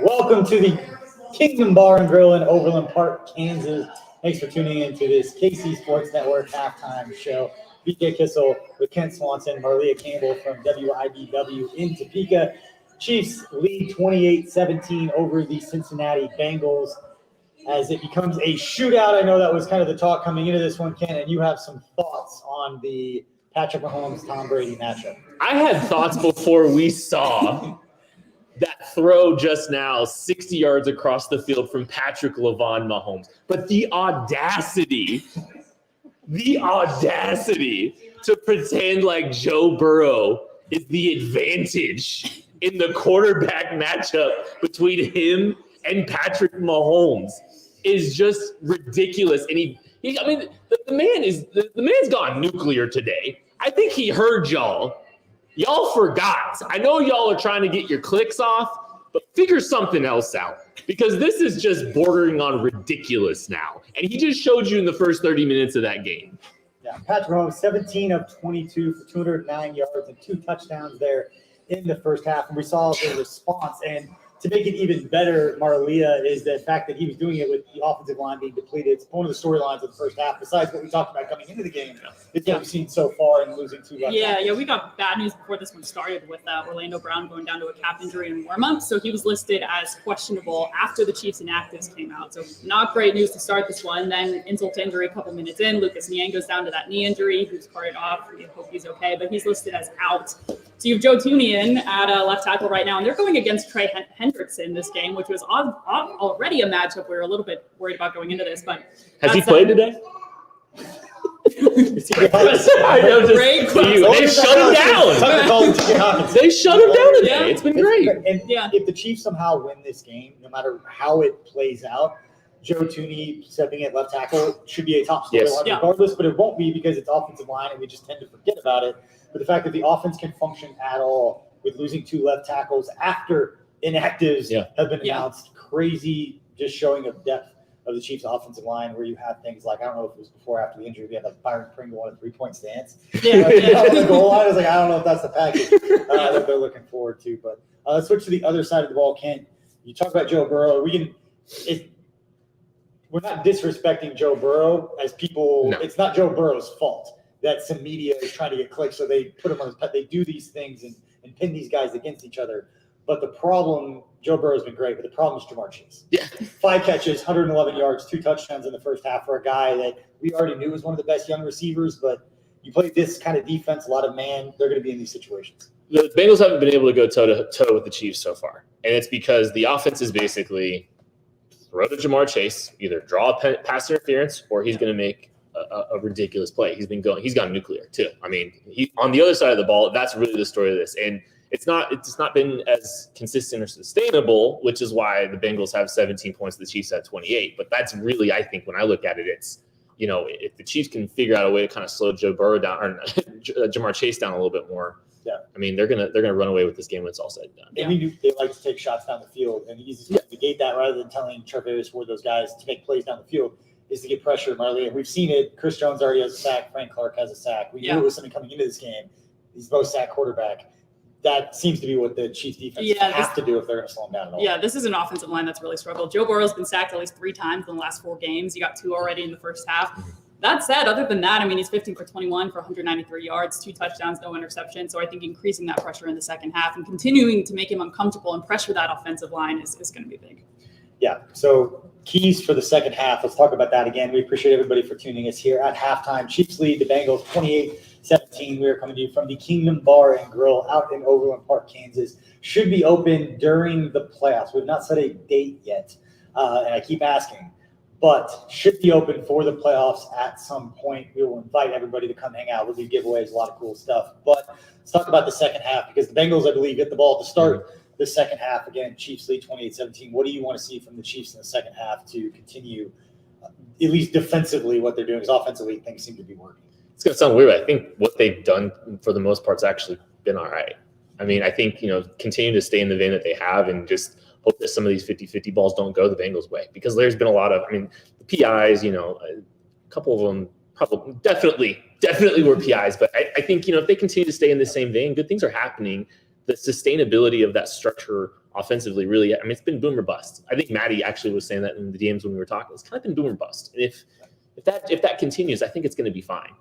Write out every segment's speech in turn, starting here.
Welcome to the Kingdom Bar and Grill in Overland Park, Kansas. Thanks for tuning in to this KC Sports Network halftime show. BJ Kissel with Kent Swanson, Marleah Campbell from WIBW in Topeka. Chiefs lead 28-17 over the Cincinnati Bengals as it becomes a shootout. I know that was kind of the talk coming into this one, Ken, and you have some thoughts on the Patrick Mahomes, Tom Brady matchup. I had thoughts before we saw that throw just now 60 yards across the field from Patrick Mahomes. But the audacity to pretend like Joe Burrow is the advantage in the quarterback matchup between him and Patrick Mahomes is just ridiculous. And the man's gone nuclear today. I think he heard y'all. Y'all forgot. I know y'all are trying to get your clicks off, but figure something else out because this is just bordering on ridiculous now. And he just showed you in the first 30 minutes of that game. Yeah, Patrick Mahomes, 17 of 22 for 209 yards and 2 touchdowns there in the first half. And we saw the response. And to make it even better, Marleah, is the fact that he was doing it with the offensive line being depleted. It's one of the storylines of the first half, besides what we talked about coming into the game. It's what we've seen so far in losing 2 left. Yeah, we got bad news before this one started with Orlando Brown going down to a calf injury in warm-up. So he was listed as questionable after the Chiefs inactives came out. So not great news to start this one. Then insult to injury a couple minutes in. Lucas Niang goes down to that knee injury. Who's carted off. We hope he's okay, but he's listed as out. So you have Joe Tunian at left tackle right now, and they're going against Trey Hendrickson this game, which was already a matchup we were a little bit worried about going into this. But has he played today? They shut him down. They shut him down today. It's been great. And if the Chiefs somehow win this game, no matter how it plays out, Joe Thuney stepping at left tackle should be a top storyline regardless, but it won't be because it's offensive line and we just tend to forget about it. But the fact that the offense can function at all with losing 2 left tackles after inactives have been announced, crazy just showing of depth of the Chiefs' offensive line where you have things like, I don't know if it was before or after the injury, we had like Byron Pringle on a 3-point stance. On the goal line. I was like, I don't know if that's the package that they're looking forward to. But let's switch to the other side of the ball, Kent. You talk about Joe Burrow. We're not disrespecting Joe Burrow as people. No. It's not Joe Burrow's fault that some media is trying to get clicks, so they put him on his pet. They do these things and pin these guys against each other. But the problem, Joe Burrow's been great, but the problem is Jamar Chase. Yeah. 5 catches, 111 yards, 2 touchdowns in the first half for a guy that we already knew was one of the best young receivers. But you play this kind of defense, a lot of man, they're going to be in these situations. The Bengals haven't been able to go toe-to-toe with the Chiefs so far. And it's because the offense is basically throw to Jamar Chase, either draw a pass interference or he's going to make a ridiculous play. He's gone nuclear too. I mean, on the other side of the ball, that's really the story of this. And it's not been as consistent or sustainable, which is why the Bengals have 17 points, the Chiefs have 28. But that's really, I think, when I look at it, it's, if the Chiefs can figure out a way to kind of slow Joe Burrow down or Jamar Chase down a little bit more. Yeah, I mean they're gonna run away with this game when it's all said and done. And we knew they like to take shots down the field, and the easiest way to negate that, rather than telling Tre'Davious Ward those guys to make plays down the field, is to get pressure. Marleah, we've seen it. Chris Jones already has a sack. Frank Clark has a sack. We knew it was something coming into this game. He's both sack quarterback. That seems to be what the Chiefs defense has to do if they're going to slow him down at all. Yeah, this is an offensive line that's really struggled. Joe Burrow's been sacked at least 3 times in the last 4 games. You got 2 already in the first half. That said, other than that, I mean, he's 15 for 21 for 193 yards, 2 touchdowns, no interception. So I think increasing that pressure in the second half and continuing to make him uncomfortable and pressure that offensive line is going to be big. Yeah, so keys for the second half. Let's talk about that again. We appreciate everybody for tuning us here at halftime. Chiefs lead the Bengals 28-17. We are coming to you from the Kingdom Bar and Grill out in Overland Park, Kansas. Should be open during the playoffs. We've not set a date yet, and I keep asking. But should be open for the playoffs at some point. We will invite everybody to come hang out. We'll do giveaways, a lot of cool stuff. But let's talk about the second half because the Bengals, I believe, get the ball to start the second half. Again, Chiefs lead 28-17. What do you want to see from the Chiefs in the second half to continue, at least defensively, what they're doing? Because offensively, things seem to be working. It's going to sound weird. I think what they've done for the most part has actually been all right. I mean, I think, continue to stay in the vein that they have and just hope that some of these 50-50 balls don't go the Bengals' way because there's been a lot of, the PIs, a couple of them probably definitely were PIs. But I think, if they continue to stay in the same vein, good things are happening. The sustainability of that structure offensively, really, I mean, it's been boom or bust. I think Maddie actually was saying that in the DMs when we were talking. It's kind of been boom or bust. And if that continues, I think it's going to be fine,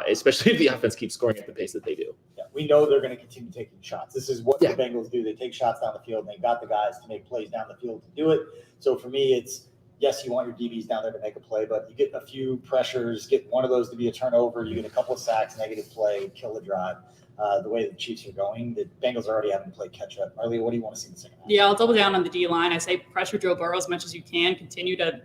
especially if the offense keeps scoring at the pace that they do. Yeah, we know they're going to continue taking shots. This is what Yeah. the Bengals do. They take shots down the field, and they got the guys to make plays down the field to do it. So for me, it's, yes, you want your DBs down there to make a play, but you get a few pressures, get one of those to be a turnover, you get a couple of sacks, negative play, kill the drive. The way the Chiefs are going, the Bengals are already having to play catch up. Marleah, what do you want to see in the second half? Yeah, I'll double down on the D line. I say pressure Joe Burrow as much as you can. Continue to,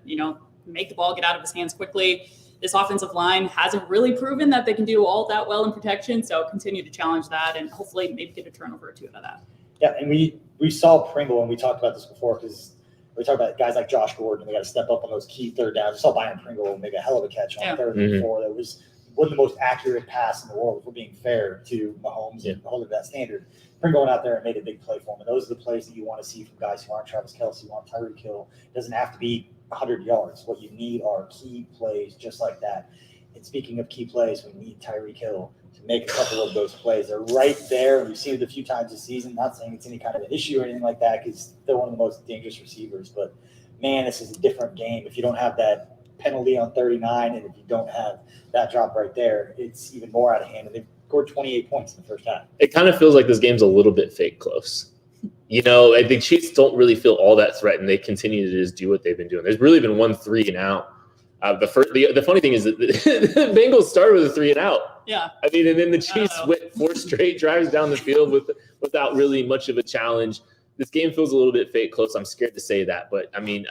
make the ball get out of his hands quickly. This offensive line hasn't really proven that they can do all that well in protection, so continue to challenge that and hopefully maybe get a turnover or two out of that. Yeah, and we saw Pringle, and we talked about this before because we talked about guys like Josh Gordon. They got to step up on those key third downs. We saw Byron Pringle make a hell of a catch on third and four. That was one of the most accurate pass in the world, if we're being fair to Mahomes and holding that standard. Pringle went out there and made a big play for him. And those are the plays that you want to see from guys who aren't Travis Kelce, who aren't Tyreek Hill. It doesn't have to be 100 yards. What you need are key plays just like that. And speaking of key plays, we need Tyreek Hill to make a couple of those plays. They're right there. We've seen it a few times this season. Not saying it's any kind of an issue or anything like that because they're one of the most dangerous receivers. But, man, this is a different game. If you don't have that penalty on 39 and if you don't have that drop right there, it's even more out of hand. And they've scored 28 points in the first half. It kind of feels like this game's a little bit fake close. The Chiefs don't really feel all that threatened. They continue to just do what they've been doing. There's really been 1 3 and out. The funny thing is that the Bengals started with a 3 and out. Yeah. I mean, and then the Chiefs went 4 straight drives down the field without really much of a challenge. This game feels a little bit fake close. I'm scared to say that, but I mean,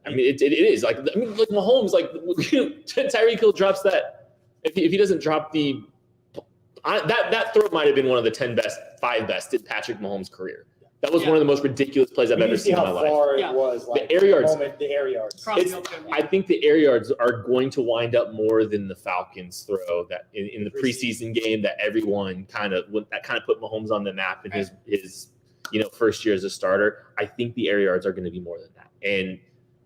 it is like Mahomes, Tyreek Hill drops that. If he doesn't drop that throw might have been one of the 5 best in Patrick Mahomes' career. That was one of the most ridiculous plays I've ever seen in my life. It was the air yards. The air yards. I think the air yards are going to wind up more than the Falcons throw that in the preseason game that everyone kind of put Mahomes on the map in his first year as a starter. I think the air yards are going to be more than that. And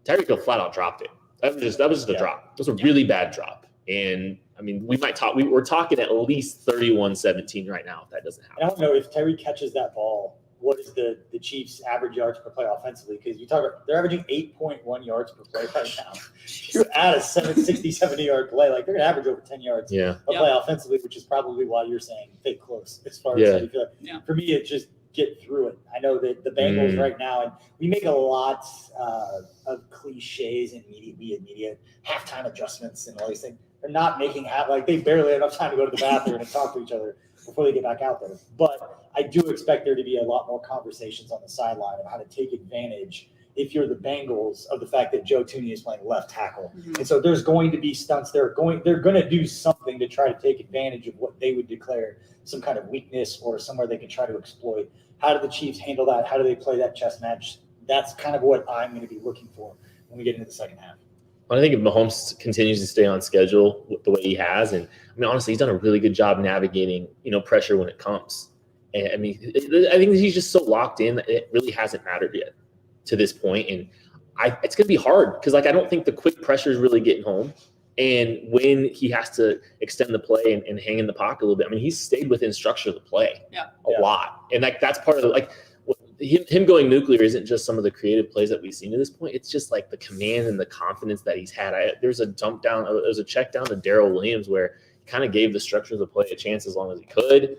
Tyreek Hill flat out dropped it. That was just a drop. It was a really bad drop. And I mean, we're talking at least 31-17 right now if that doesn't happen. I don't know if Tyreek catches that ball. What is the Chiefs' average yards per play offensively? Because you talk about they're averaging 8.1 yards per play right now. You add a 70-yard play, they're going to average over 10 yards per play offensively, which is probably why you're saying fake close as far as how you feel. For me, it's just get through it. I know that the Bengals right now, and we make a lot of cliches in media, halftime adjustments and all these things. They're not making they barely have enough time to go to the bathroom and talk to each other before they get back out there. But I do expect there to be a lot more conversations on the sideline of how to take advantage, if you're the Bengals, of the fact that Joe Tooney is playing left tackle. And so there's going to be stunts. They're going to do something to try to take advantage of what they would declare some kind of weakness or somewhere they can try to exploit. How do the Chiefs handle that? How do they play that chess match? That's kind of what I'm going to be looking for when we get into the second half. I think if Mahomes continues to stay on schedule the way he has, and I mean, honestly, he's done a really good job navigating, pressure when it comes. And I mean, I think he's just so locked in that it really hasn't mattered yet to this point. And it's going to be hard because, I don't think the quick pressure is really getting home. And when he has to extend the play and hang in the pocket a little bit, I mean, he's stayed within structure of the play a lot. And that's part of the, him going nuclear isn't just some of the creative plays that we've seen to this point. It's just the command and the confidence that he's had. There's a check down to Darrell Williams where he kind of gave the structure of the play a chance as long as he could.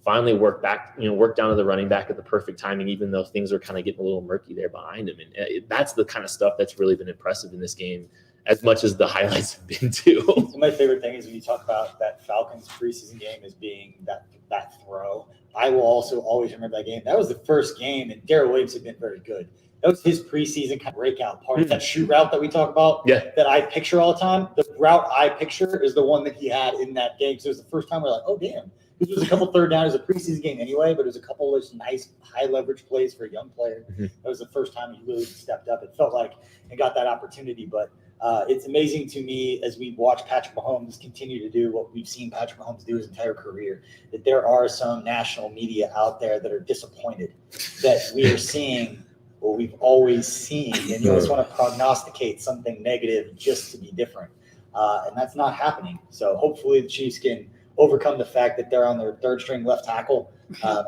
Finally worked down to the running back at the perfect timing, even though things are kind of getting a little murky there behind him. And that's the kind of stuff that's really been impressive in this game, as much as the highlights have been too. So my favorite thing is when you talk about that Falcons preseason game as being that throw. I will also always remember that game. That was the first game, and Darrell Williams had been very good. That was his preseason kind of breakout part. That shoot route that we talk about that I picture all the time. The route I picture is the one that he had in that game. So it was the first time we're like, oh, damn. It was a couple third down. It was a preseason game anyway, but it was a couple of those nice high-leverage plays for a young player. That was the first time he really stepped up. It felt like and got that opportunity. But it's amazing to me as we watch Patrick Mahomes continue to do what we've seen Patrick Mahomes do his entire career, that there are some national media out there that are disappointed that we are seeing what we've always seen. And you always want to prognosticate something negative just to be different. And that's not happening. So hopefully the Chiefs can overcome the fact that they're on their third string left tackle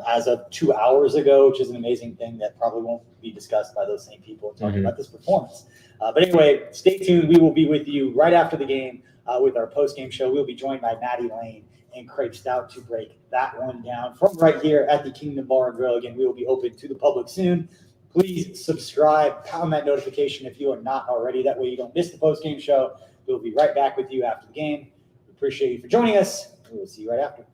as of 2 hours ago, which is an amazing thing that probably won't be discussed by those same people talking about this performance. But anyway, stay tuned. We will be with you right after the game with our post-game show. We'll be joined by Maddie Lane and Craig Stout to break that one down from right here at the Kingdom Bar and Grill. Again, we will be open to the public soon. Please subscribe, pound that notification if you are not already. That way you don't miss the post-game show. We'll be right back with you after the game. We appreciate you for joining us. We will see you right after.